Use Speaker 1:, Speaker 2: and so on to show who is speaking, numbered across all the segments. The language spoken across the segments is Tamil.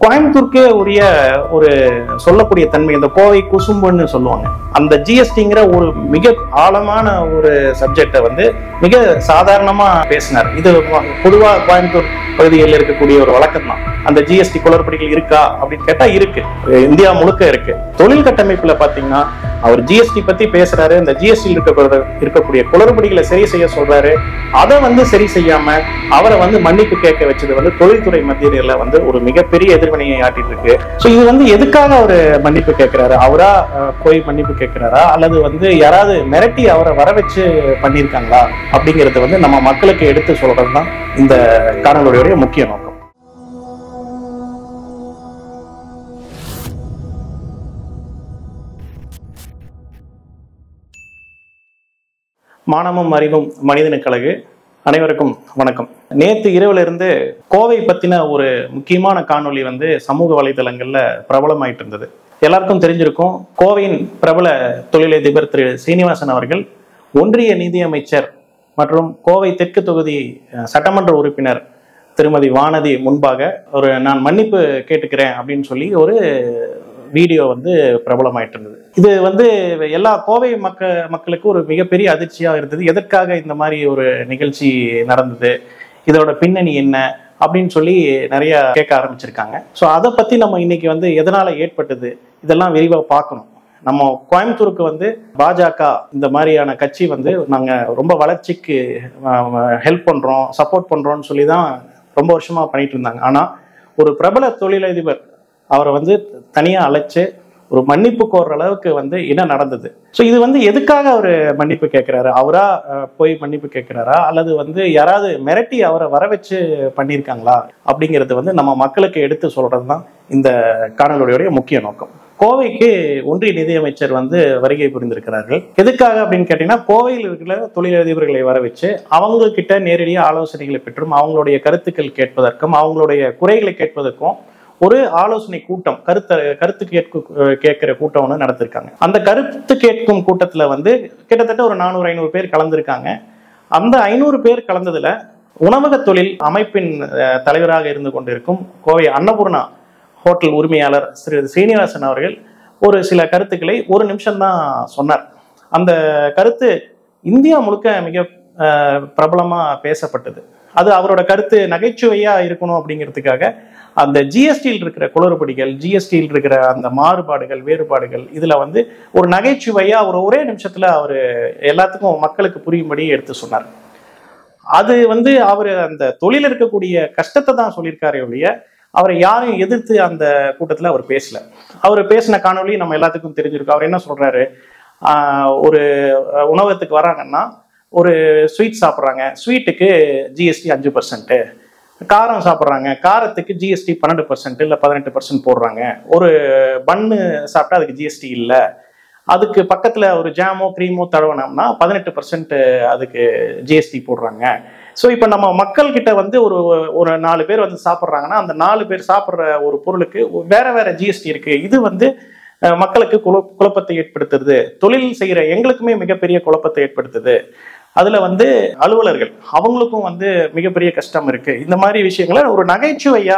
Speaker 1: கோயம்புத்தூருக்கே உரிய ஒரு சொல்லக்கூடிய தன்மை இந்த கோவை குசும்புன்னு சொல்லுவாங்க. அந்த ஜிஎஸ்டிங்கிற ஒரு மிக ஆழமான ஒரு சப்ஜெக்டை வந்து மிக சாதாரணமா பேசினார். இது பொதுவா கோயம்புத்தூர் பகுதிகளில் இருக்கக்கூடிய ஒரு வழக்கம் தான். அந்த ஜிஎஸ்டி குளறுபடிகள் இருக்கா அப்படின்னு கேட்டா இருக்கு, இந்தியா முழுக்க இருக்கு. தொழில் கட்டமைப்புல பாத்தீங்கன்னா அவர் ஜிஎஸ்டி பத்தி பேசுறாரு, இந்த ஜிஎஸ்டியில் இருக்கக்கூடிய குளறுபடிகளை சரி செய்ய சொல்றாரு. அதை வந்து சரி செய்யாம அவரை வந்து மன்னிப்பு கேட்க வச்சது வந்து தொழில்துறை மத்தியில வந்து ஒரு மிகப்பெரிய எதிர்வினையை ஆட்டிட்டு இருக்கு. ஸோ இது வந்து எதுக்காக அவர் மன்னிப்பு கேட்கிறாரு? அவரா போய் மன்னிப்பு கேட்கிறாரா அல்லது வந்து யாராவது மிரட்டி அவரை வர வச்சு பண்ணியிருக்காங்களா அப்படிங்கிறது வந்து நம்ம மக்களுக்கு எடுத்து சொல்றதுதான் இந்த காணொலியுடைய முக்கிய நோக்கம். மானமும் அறிவும் மனிதனுக்கு அழகு. அனைவருக்கும் வணக்கம். நேற்று இரவுல இருந்து கோவை பத்தின ஒரு முக்கியமான காணொளி வந்து சமூக வலைதளங்கள்ல பிரபலமாயிட்டு இருந்தது. எல்லாருக்கும் தெரிஞ்சிருக்கும், கோவையின் பிரபல தொழிலதிபர் திரு சீனிவாசன் அவர்கள் ஒன்றிய நிதியமைச்சர் மற்றும் கோவை தெற்கு தொகுதி சட்டமன்ற உறுப்பினர் திருமதி வானதி முன்பாக நான் மன்னிப்பு கேட்டுக்கிறேன் அப்படின்னு சொல்லி ஒரு வீடியோ வந்து பிரபலமாயிட்டு இருந்தது. இது வந்து எல்லா கோவை மக்களுக்கு ஒரு மிகப்பெரிய அதிர்ச்சியா இருந்தது. எதற்காக இந்த மாதிரி ஒரு நிகழ்ச்சி நடந்தது, இதோட பின்னணி என்ன அப்படின்னு சொல்லி நிறைய கேட்க ஆரம்பிச்சிருக்காங்க. ஸோ அதை பத்தி நம்ம இன்னைக்கு வந்து எதனால ஏற்பட்டது இதெல்லாம் விரிவாக பார்க்கணும். நம்ம கோயம்புத்தூருக்கு வந்து பாஜக இந்த மாதிரியான கட்சி வந்து நாங்கள் ரொம்ப வளர்ச்சிக்கு ஹெல்ப் பண்றோம், சப்போர்ட் பண்றோம்னு சொல்லி தான் ரொம்ப வருஷமா பண்ணிட்டு இருந்தாங்க. ஆனா ஒரு பிரபல தொழிலதிபர் அவரை வந்து தனியா அழைச்சு ஒரு மன்னிப்பு கோர்ற அளவுக்கு வந்து என்ன நடந்தது? ஸோ இது வந்து எதுக்காக அவர் மன்னிப்பு கேட்கிறாரு? அவரா போய் மன்னிப்பு கேட்கிறாரா அல்லது வந்து யாராவது மிரட்டி அவரை வர வச்சு பண்ணியிருக்காங்களா அப்படிங்கிறது வந்து நம்ம மக்களுக்கு எடுத்து சொல்றது தான் இந்த காணொலியுடைய முக்கிய நோக்கம். கோவைக்கு ஒன்றிய நிதியமைச்சர் வந்து வருகை புரிந்திருக்கிறார்கள். எதுக்காக அப்படின்னு கேட்டீங்கன்னா, கோவையில் இருக்கிற தொழிலதிபர்களை வர வச்சு அவங்க கிட்ட நேரடியாக ஆலோசனைகளை பெற்றும் அவங்களுடைய கருத்துக்கள் கேட்பதற்கும் அவங்களுடைய குறைகளை கேட்பதற்கும் ஒரு ஆலோசனை கூட்டம், கருத்து கேட்கிற கூட்டம் ஒன்று நடத்திருக்காங்க. அந்த கருத்து கேட்கும் கூட்டத்துல வந்து கிட்டத்தட்ட ஒரு 400-500 பேர் கலந்துருக்காங்க. அந்த 500 பேர் கலந்ததுல உணவக தொழில் அமைப்பின் தலைவராக இருந்து கொண்டிருக்கும் கோவை அன்னபூர்ணா ஹோட்டல் உரிமையாளர் திரு சீனிவாசன் அவர்கள் ஒரு சில கருத்துக்களை ஒரு நிமிஷம் தான் சொன்னார். அந்த கருத்து இந்தியா முழுக்க மிக பிரபலமா பேசப்பட்டது. அது அவரோட கருத்து நகைச்சுவையா இருக்கணும் அப்படிங்கிறதுக்காக அந்த ஜிஎஸ்டியில் இருக்கிற குளறுபடிகள், ஜிஎஸ்டியில் இருக்கிற அந்த மாறுபாடுகள், வேறுபாடுகள் இதுல வந்து ஒரு நகைச்சுவையா ஒரே நிமிஷத்துல அவர் எல்லாத்துக்கும் மக்களுக்கு புரியும்படி எடுத்து சொன்னார். அது வந்து அவர் அந்த தொழில் இருக்கக்கூடிய கஷ்டத்தை தான் சொல்லியிருக்காரே ஒழிய அவரை யாரையும் எதிர்த்து அந்த கூட்டத்துல அவர் பேசல. அவர் பேசின காணொலி நம்ம எல்லாத்துக்கும் தெரிஞ்சிருக்கும். அவர் என்ன சொல்றாரு, ஒரு உணவகத்துக்கு வராங்கன்னா ஒரு ஸ்வீட் சாப்பிட்றாங்க, ஸ்வீட்டுக்கு ஜிஎஸ்டி 5%, காரம் சாப்பிட்றாங்க, காரத்துக்கு ஜிஎஸ்டி 12% இல்லை 18% போடுறாங்க, ஒரு பன்னு சாப்பிட்டா அதுக்கு ஜிஎஸ்டி இல்லை, அதுக்கு பக்கத்தில் ஒரு ஜாமோ க்ரீமோ தடவினோம்னா 18% அதுக்கு ஜிஎஸ்டி போடுறாங்க. ஸோ இப்போ நம்ம மக்கள்கிட்ட வந்து ஒரு 4 பேர் வந்து சாப்பிட்றாங்கன்னா அந்த 4 பேர் சாப்பிட்ற ஒரு பொருளுக்கு வேற வேற ஜிஎஸ்டி இருக்கு. இது வந்து மக்களுக்கு குழப்பத்தை ஏற்படுத்துறது, தொழில் செய்கிற எங்களுக்குமே மிகப்பெரிய குழப்பத்தை ஏற்படுத்துது. அதுல வந்து அலுவலர்கள் அவங்களுக்கும் வந்து மிகப்பெரிய கஷ்டம் இருக்கு. இந்த மாதிரி விஷயங்களை ஒரு நகைச்சுவையா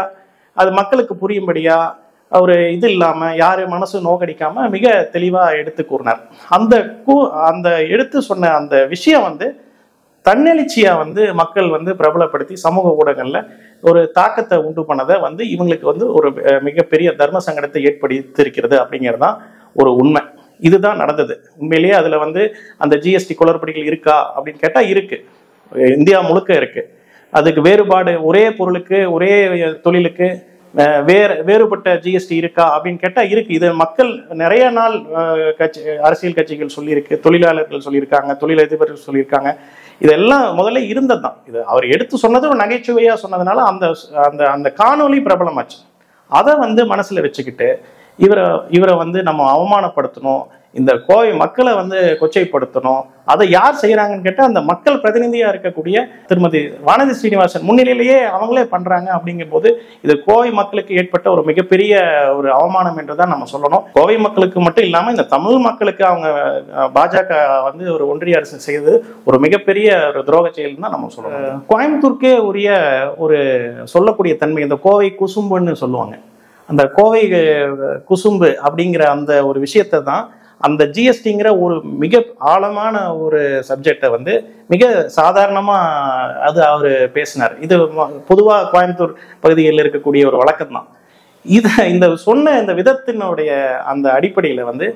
Speaker 1: அது மக்களுக்கு புரியும்படியா ஒரு இது இல்லாம யாரு மனசு நோக்கடிக்காம மிக தெளிவா எடுத்து கூறினார். அந்த எடுத்து சொன்ன அந்த விஷயம் வந்து தன்னெழுச்சியா வந்து மக்கள் வந்து பிரபலப்படுத்தி சமூக ஊடகங்கள்ல ஒரு தாக்கத்தை உண்டு பண்ணதை வந்து இவங்களுக்கு வந்து ஒரு மிகப்பெரிய தர்ம சங்கடத்தை ஏற்படுத்தி இருக்கிறது அப்படிங்கிறதுதான் ஒரு உண்மை. இதுதான் நடந்தது. உண்மையிலேயே அதுல வந்து அந்த ஜிஎஸ்டி குளறுபடிகள் இருக்கா அப்படின்னு கேட்டா இருக்கு, இந்தியா முழுக்க இருக்கு. அதுக்கு வேறுபாடு, ஒரே பொருளுக்கு ஒரே தொழிலுக்கு வேறுபட்ட ஜிஎஸ்டி இருக்கா அப்படின்னு கேட்டா இருக்கு. இது மக்கள் நிறைய நாள் அரசியல் கட்சிகள் சொல்லியிருக்கு, தொழிலாளர்கள் சொல்லியிருக்காங்க, தொழிலதிபர்கள் சொல்லியிருக்காங்க. இதெல்லாம் முதல்ல இருந்ததுதான். இது அவர் எடுத்து சொன்னது ஒரு நகைச்சுவையா சொன்னதுனால அந்த அந்த அந்த காணொலி பிரபலமாச்சு. அதை வந்து மனசுல வச்சுக்கிட்டு இவரை வந்து நம்ம அவமானப்படுத்தணும், இந்த கோவை மக்களை வந்து கொச்சைப்படுத்தணும். அதை யார் செய்யறாங்கன்னு கேட்டால் அந்த மக்கள் பிரதிநிதியா இருக்கக்கூடிய திருமதி வானதி ஸ்ரீனிவாசன் முன்னிலையிலேயே அவங்களே பண்றாங்க. அப்படிங்கும் போது இது கோவை மக்களுக்கு ஏற்பட்ட ஒரு மிகப்பெரிய ஒரு அவமானம் என்றுதான் நம்ம சொல்லணும். கோவை மக்களுக்கு மட்டும் இல்லாம இந்த தமிழ் மக்களுக்கு அவங்க பாஜக வந்து ஒரு ஒன்றிய அரசு செய்தது ஒரு மிகப்பெரிய ஒரு துரோக செயல் தான் நம்ம சொல்லணும். கோயம்புத்தூருக்கே உரிய ஒரு சொல்லக்கூடிய தன்மை இந்த கோவை குசும்புன்னு சொல்லுவாங்க. அந்த கோவை குசும்பு அப்படிங்கிற அந்த ஒரு விஷயத்தை தான் அந்த ஜிஎஸ்டிங்கிற ஒரு மிக ஆழமான ஒரு சப்ஜெக்டை வந்து மிக சாதாரணமா அது அவர் பேசினார். இது பொதுவா கோயம்புத்தூர் பகுதிகளில் இருக்கக்கூடிய ஒரு வழக்கம் தான். இந்த சொன்ன இந்த விதத்தினுடைய அந்த அடிப்படையில வந்து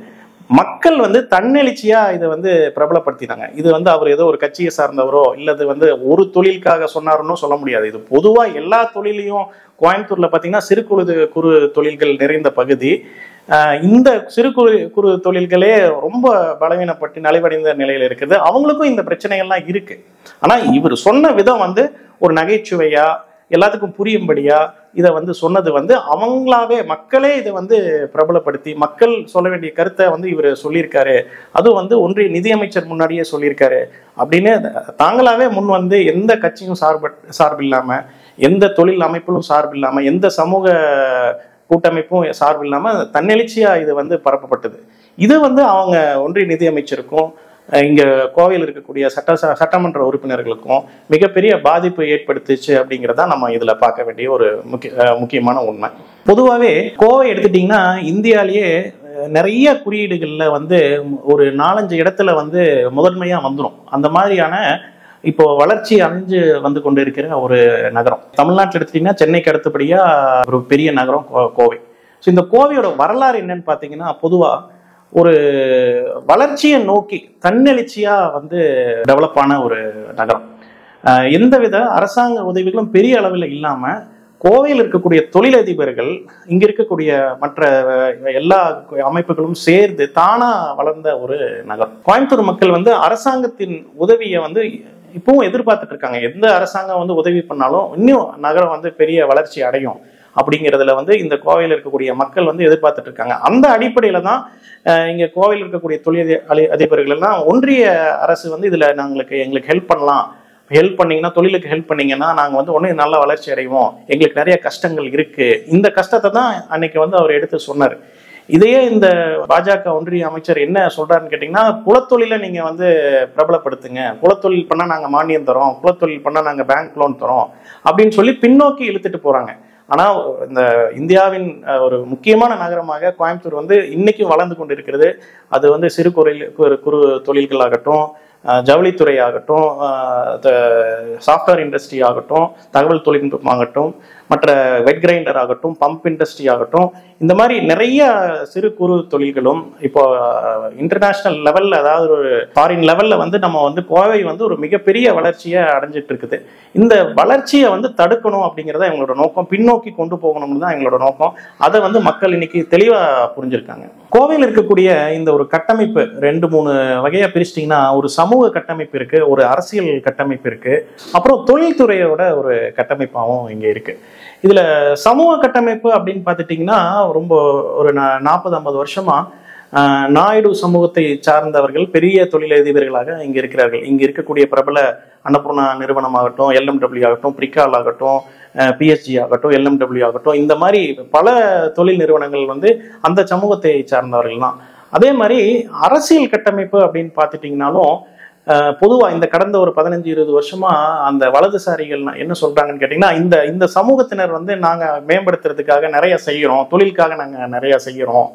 Speaker 1: மக்கள் வந்து தன்னெழுச்சியா இதை வந்து பிரபலப்படுத்தினாங்க. இது வந்து அவர் ஏதோ ஒரு கட்சியை சார்ந்தவரோ இல்லது வந்து ஒரு தொழிலுக்காக சொன்னாருன்னு சொல்ல முடியாது. இது பொதுவா எல்லா தொழிலையும் கோயம்புத்தூர்ல பாத்தீங்கன்னா சிறு குறு தொழில்கள் நிறைந்த பகுதி. இந்த சிறு குறு தொழில்களே ரொம்ப பலவீனப்பட்டு நலிவடைந்த நிலையில இருக்குது. அவங்களுக்கும் இந்த பிரச்சனைகள்லாம் இருக்கு. ஆனா இவர் சொன்ன விதம் வந்து ஒரு நகைச்சுவையா எல்லாத்துக்கும் புரியும்படியா இதை வந்து சொன்னது வந்து அவங்களாவே மக்களே இதை வந்து பிரபலப்படுத்தி மக்கள் சொல்ல வேண்டிய கருத்தை வந்து இவர் சொல்லியிருக்காரு. அதுவும் வந்து ஒன்றிய நிதியமைச்சர் முன்னாடியே சொல்லியிருக்காரு அப்படின்னு தாங்களாவே முன் வந்து எந்த கட்சியும் சார்பில்லாம எந்த தொழில் அமைப்பிலும் சார்பில்லாம எந்த சமூக கூட்டமைப்பும் சார்பில்லாம தன்னெழுச்சியா இது வந்து பரப்பப்பட்டது. இது வந்து அவங்க ஒன்றிய நிதியமைச்சருக்கும் இங்க கோவையில் இருக்கக்கூடிய சட்டமன்ற உறுப்பினர்களுக்கும் மிகப்பெரிய பாதிப்பு ஏற்படுத்துச்சு அப்படிங்கிறதா நம்ம இதுல பார்க்க வேண்டிய ஒரு முக்கியமான உண்மை. பொதுவாகவே கோவை எடுத்துட்டீங்கன்னா இந்தியாலேயே நிறைய குறியீடுகள்ல வந்து ஒரு 4-5 இடத்துல வந்து முதன்மையா வந்துடும். அந்த மாதிரியான இப்போ வளர்ச்சி அடைஞ்சு வந்து கொண்டு இருக்கிற ஒரு நகரம். தமிழ்நாட்டில் எடுத்துட்டீங்கன்னா சென்னைக்கு அடுத்தபடியா ஒரு பெரிய நகரம் கோவை. ஸோ இந்த கோவையோட வரலாறு என்னன்னு பார்த்தீங்கன்னா பொதுவா ஒரு வளர்ச்சியை நோக்கி தன்னெழுச்சியா வந்து டெவலப் ஆன ஒரு நகரம். எந்தவித அரசாங்க உதவிகளும் பெரிய அளவில் இல்லாம கோவையில் இருக்கக்கூடிய தொழிலதிபர்கள் இங்க இருக்கக்கூடிய மற்ற எல்லா அமைப்புகளும் சேர்ந்து தானா வளர்ந்த ஒரு நகரம். கோயம்புத்தூர் மக்கள் வந்து அரசாங்கத்தின் உதவியை வந்து இப்பவும் எதிர்பார்த்துட்டு இருக்காங்க. எந்த அரசாங்கம் வந்து உதவி பண்ணாலும் இன்னும் நகரம் வந்து பெரிய வளர்ச்சி அடையும் அப்படிங்கிறதுல வந்து இந்த கோவையில் இருக்கக்கூடிய மக்கள் வந்து எதிர்பார்த்துட்டு இருக்காங்க. அந்த அடிப்படையில தான் இங்க கோவையில் இருக்கக்கூடிய தொழில் அதிபர்கள் எல்லாம் ஒன்றிய அரசு வந்து இதுல எங்களுக்கு ஹெல்ப் பண்ணலாம், ஹெல்ப் பண்ணீங்கன்னா தொழிலுக்கு ஹெல்ப் பண்ணீங்கன்னா நாங்க வந்து ஒண்ணு நல்ல வளர்ச்சி அடைவோம், எங்களுக்கு நிறைய கஷ்டங்கள் இருக்கு. இந்த கஷ்டத்தை தான் அன்னைக்கு வந்து அவர் எடுத்து சொன்னார். இதையே இந்த பாஜக ஒன்றிய அமைச்சர் என்ன சொல்றாருன்னு கேட்டீங்கன்னா, குலத்தொழில நீங்க வந்து பிரபலப்படுத்துங்க, குலத்தொழில் பண்ணா நாங்க மானியம் தரோம், குலத்தொழில் பண்ணா நாங்க பேங்க் லோன் தரோம் அப்படின்னு சொல்லி பின்னோக்கி இழுத்துட்டு போறாங்க. ஆனா இந்த இந்தியாவின் ஒரு முக்கியமான நகரமாக கோயம்புத்தூர் வந்து இன்னைக்கும் வளர்ந்து கொண்டு இருக்கிறது. அது வந்து சிறு குறு தொழில்கள் ஆகட்டும், ஜவுளித்துறை ஆகட்டும், சாஃப்ட்வேர் இண்டஸ்ட்ரி ஆகட்டும், தகவல் தொழில்நுட்பம் ஆகட்டும், மற்ற வெட் கிரைண்டர் ஆகட்டும், பம்ப் இண்டஸ்ட்ரி ஆகட்டும், இந்த மாதிரி நிறைய சிறு குறு தொழில்களும் இப்போ இன்டர்நேஷனல் லெவல்ல அதாவது ஒரு ஃபாரின் லெவல்ல வந்து நம்ம வந்து கோவை வந்து ஒரு மிகப்பெரிய வளர்ச்சியை அடைஞ்சிட்டு இருக்குது. இந்த வளர்ச்சியை வந்து தடுக்கணும் அப்படிங்கிறத எங்களோட நோக்கம், பின்னோக்கி கொண்டு போகணும்னு தான் எங்களோட நோக்கம். அதை வந்து மக்கள் இன்னைக்கு தெளிவா புரிஞ்சிருக்காங்க. கோவையில் இருக்கக்கூடிய இந்த ஒரு கட்டமைப்பு 2-3 வகையா பிரிச்சிட்டிங்கன்னா, ஒரு சமூக கட்டமைப்பு இருக்கு, ஒரு அரசியல் கட்டமைப்பு இருக்கு, அப்புறம் தொழில்துறையோட ஒரு கட்டமைப்பாகவும் இங்க இருக்கு. இதுல சமூக கட்டமைப்பு அப்படின்னு பார்த்துட்டீங்கன்னா ரொம்ப ஒரு 40-50 வருஷமா நாயுடு சமூகத்தை சார்ந்தவர்கள் பெரிய தொழிலதிபர்களாக இங்க இருக்கிறார்கள். இங்க இருக்கக்கூடிய பிரபல அன்னபூர்ணா நிறுவனம் ஆகட்டும், LMW ஆகட்டும், பிரிக்கால் ஆகட்டும், PSG ஆகட்டும், LMW ஆகட்டும், இந்த மாதிரி பல தொழில் நிறுவனங்கள் வந்து அந்த சமூகத்தை சார்ந்தவர்கள் தான். அதே மாதிரி அரசியல் கட்டமைப்பு அப்படின்னு பார்த்துட்டீங்கன்னாலும் பொதுவா இந்த கடந்த ஒரு 15-20 வருஷமா அந்த வலதுசாரிகள் என்ன சொல்றாங்கன்னு கேட்டீங்கன்னா, இந்த சமூகத்தினர் வந்து நாங்க மேம்படுத்துறதுக்காக நிறைய செய்யறோம், தொழிலுக்காக நாங்க நிறைய செய்யறோம்,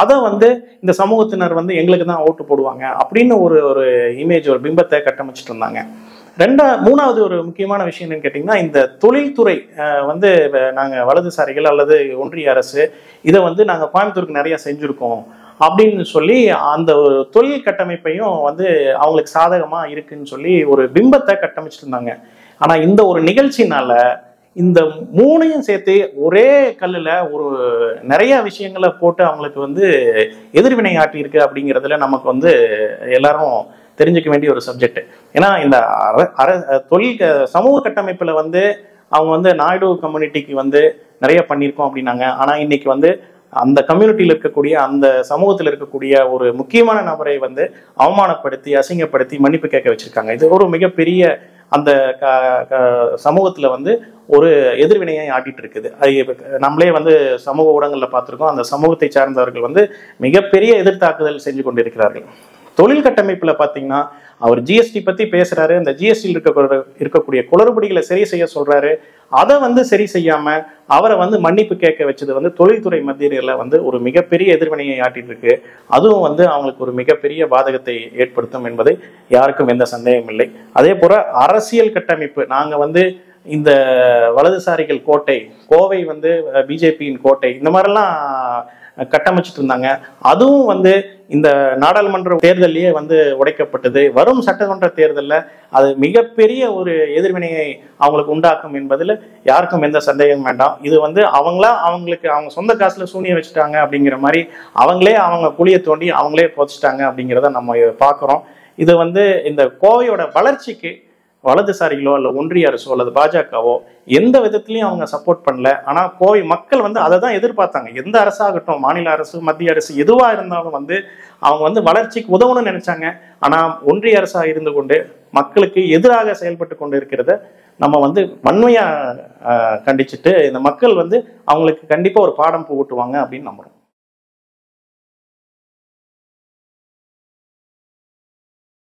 Speaker 1: அதை வந்து இந்த சமூகத்தினர் வந்து எங்களுக்கு தான் ஓட்டு போடுவாங்க அப்படின்னு ஒரு இமேஜ், ஒரு பிம்பத்தை கட்டமைச்சிட்டு இருந்தாங்க. மூணாவது ஒரு முக்கியமான விஷயம் என்னன்னு கேட்டீங்கன்னா, இந்த தொழில்துறை வந்து நாங்க வலதுசாரிகள் அல்லது ஒன்றிய அரசு இதை வந்து நாங்க கோயம்புத்தூருக்கு நிறைய செஞ்சிருக்கோம் அப்படின்னு சொல்லி அந்த ஒரு தொழில் கட்டமைப்பையும் வந்து அவங்களுக்கு சாதகமா இருக்குன்னு சொல்லி ஒரு பிம்பத்தை கட்டமைச்சிட்டு இருந்தாங்க. ஆனா இந்த ஒரு நிகழ்ச்சினால இந்த மூணையும் சேர்த்து ஒரே கல்லுல ஒரு நிறைய விஷயங்களை போட்டு அவங்களுக்கு வந்து எதிர்வினை ஆட்டியிருக்கு அப்படிங்கிறதுல நமக்கு வந்து எல்லாரும் தெரிஞ்சுக்க வேண்டிய ஒரு சப்ஜெக்ட். ஏன்னா இந்த தொழில் சமூக கட்டமைப்புல வந்து அவங்க வந்து நாயுடு கம்யூனிட்டிக்கு வந்து நிறைய பண்ணியிருக்கோம் அப்படின்னாங்க. ஆனா இன்னைக்கு வந்து அந்த கம்யூனிட்டியில் இருக்கக்கூடிய அந்த சமூகத்தில் இருக்கக்கூடிய ஒரு முக்கியமான நபரை வந்து அவமானப்படுத்தி அசிங்கப்படுத்தி மன்னிப்பு கேட்க வச்சிருக்காங்க. இது ஒரு மிகப்பெரிய அந்த சமூகத்துல வந்து ஒரு எதிர்வினையை ஆட்டிட்டு இருக்குது. நம்மளே வந்து சமூக ஊடகங்கள்ல பார்த்திருக்கோம். அந்த சமூகத்தை சார்ந்தவர்கள் வந்து மிகப்பெரிய எதிர்த்தாக்குதல் செஞ்சு கொண்டிருக்கிறார்கள். தொழில் கட்டமைப்புல பாத்தீங்கன்னா அவர் ஜிஎஸ்டி பத்தி பேசுறாரு, இந்த ஜிஎஸ்டியில் இருக்கக்கூடிய குளறுபடிகளை சரி செய்ய சொல்றாரு. அதை வந்து சரி செய்யாம அவரை வந்து மன்னிப்பு கேட்க வச்சது வந்து தொழில்துறை மத்தியில வந்து ஒரு மிகப்பெரிய எதிர்வினையை ஆட்டிட்டு இருக்கு. அதுவும் வந்து அவங்களுக்கு ஒரு மிகப்பெரிய பாதகத்தை ஏற்படுத்தும் என்பது யாருக்கும் எந்த சந்தேகமும் இல்லை. அதே போல அரசியல் கட்டமைப்பு, நாங்க வந்து இந்த வலதுசாரிகள் கோட்டை, கோவை வந்து பிஜேபியின் கோட்டை, இந்த மாதிரிலாம் கட்டமைச்சிட்டு இருந்தாங்க. அதுவும் வந்து இந்த நாடாளுமன்ற தேர்தலையே வந்து உடைக்கப்பட்டது. வரும் சட்டமன்ற தேர்தலில் அது மிகப்பெரிய ஒரு எதிர்வினையை அவங்களுக்கு உண்டாக்கும் என்பதில் யாருக்கும் எந்த சந்தேகம் வேண்டாம். இது வந்து அவங்களுக்கு அவங்க சொந்த காசுல சூனியம் வச்சுட்டாங்க அப்படிங்கிற மாதிரி அவங்களே அவங்க குழியை தோண்டி அவங்களே புதைச்சிட்டாங்க அப்படிங்கிறத நம்ம பார்க்குறோம். இது வந்து இந்த கோவையோட வளர்ச்சிக்கு வலதுசாரிகளோ அல்ல ஒன்றிய அரசோ அல்லது பாஜகவோ எந்த விதத்திலையும் அவங்க சப்போர்ட் பண்ணல. ஆனா கோவை மக்கள் வந்து அதை தான் எதிர்பார்த்தாங்க. எந்த அரசாகட்டும், மாநில அரசு மத்திய அரசு எதுவா இருந்தாலும் வந்து அவங்க வந்து வளர்ச்சிக்கு உதவணும்னு நினைச்சாங்க. ஆனா ஒன்றிய அரசாக இருந்து கொண்டு மக்களுக்கு எதிராக செயல்பட்டு கொண்டு இருக்கிறத நம்ம வந்து வன்மையா கண்டிச்சுட்டு இந்த மக்கள் வந்து அவங்களுக்கு கண்டிப்பா ஒரு பாடம் புகட்டுவாங்க அப்படின்னு நம்புறோம்.